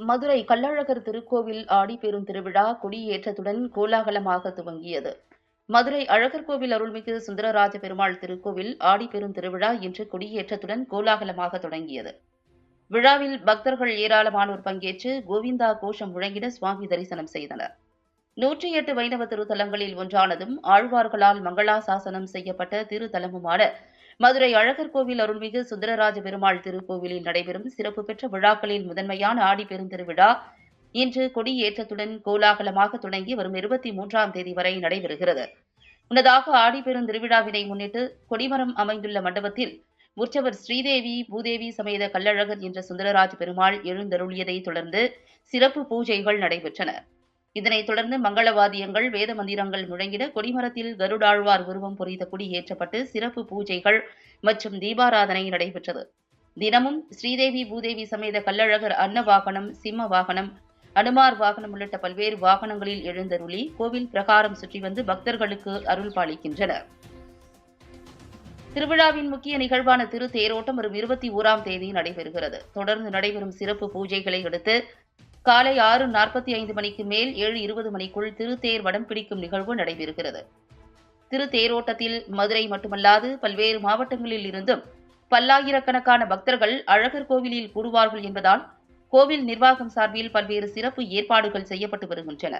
மதுரை கள்ளழகர் திருக்கோவில் ஆடிப்பெரும் திருவிழா கொடியேற்றத்துடன் கோலாகலமாக துவங்கியது. மதுரை அழகர் கோவில் அருள்மிகு சுந்தரராஜ பெருமாள் திருக்கோவில் ஆடிப்பெரும் திருவிழா இன்று கொடியேற்றத்துடன் கோலாகலமாக தொடங்கியது. விழாவில் பக்தர்கள் ஏராளமானோர் பங்கேற்று கோவிந்தா கோஷம் முழங்கிட சுவாமி தரிசனம் செய்தனர். 108 வைணவ திருத்தலங்களில் ஒன்றானதும் ஆழ்வார்களால் மங்களாசாசனம் செய்யப்பட்ட திருத்தலமுமான மதுரை அழகர் கோவில் அருள்மிகு சுந்தரராஜ பெருமாள் திருக்கோவிலில் நடைபெறும் சிறப்பு பெற்ற விழாக்களில் முதன்மையான ஆடிப்பெருந்திருவிழா இன்று கொடியேற்றத்துடன் கோலாகலமாக தொடங்கி வரும் 23ஆம் தேதி வரை நடைபெறுகிறது. முன்னதாக ஆடிப்பெருந்திருவிழாவினை முன்னிட்டு கொடிமரம் அமைந்துள்ள மண்டபத்தில் உற்சவர் ஸ்ரீதேவி பூதேவி சமேத கள்ளழகர் என்ற சுந்தரராஜ பெருமாள் எழுந்தருளியதை தொடர்ந்து சிறப்பு பூஜைகள் நடைபெற்றன. இதனைத் தொடர்ந்து மங்களவாதியங்கள் வேத மந்திரங்கள் முழங்கிட கொடிமரத்தில் கருடாழ்வார் உருவம் பொறித்த கொடி ஏற்றப்பட்டு சிறப்பு பூஜைகள் மற்றும் தீபாராதனை நடைபெற்றது. தினமும் ஸ்ரீதேவி பூதேவி சமேத கள்ளழகர் அன்ன வாகனம், சிம்ம வாகனம், அனுமார் வாகனம் உள்ளிட்ட பல்வேறு வாகனங்களில் எழுந்தருளி கோவில் பிரகாரம் சுற்றி வந்து பக்தர்களுக்கு அருள் பாலிக்கின்றனர். திருவிழாவின் முக்கிய நிகழ்வான திருத்தேரோட்டம் வரும் 21ஆம் தேதி நடைபெறுகிறது. தொடர்ந்து நடைபெறும் சிறப்பு பூஜைகளை அடுத்து காலை 6:45 மணிக்கு மேல் 7:20 மணிக்குள் திருத்தேர் வடம் பிடிக்கும் நிகழ்வு நடைபெறுகிறது. திருத்தேரோட்டத்தில் மதுரை மட்டுமல்லாது பல்வேறு மாவட்டங்களில் இருந்தும் பல்லாயிரக்கணக்கான பக்தர்கள் அழகர் கோவிலில் கூடுவார்கள் என்பதால் கோவில் நிர்வாகம் சார்பில் பல்வேறு சிறப்பு ஏற்பாடுகள் செய்யப்பட்டு வருகின்றன.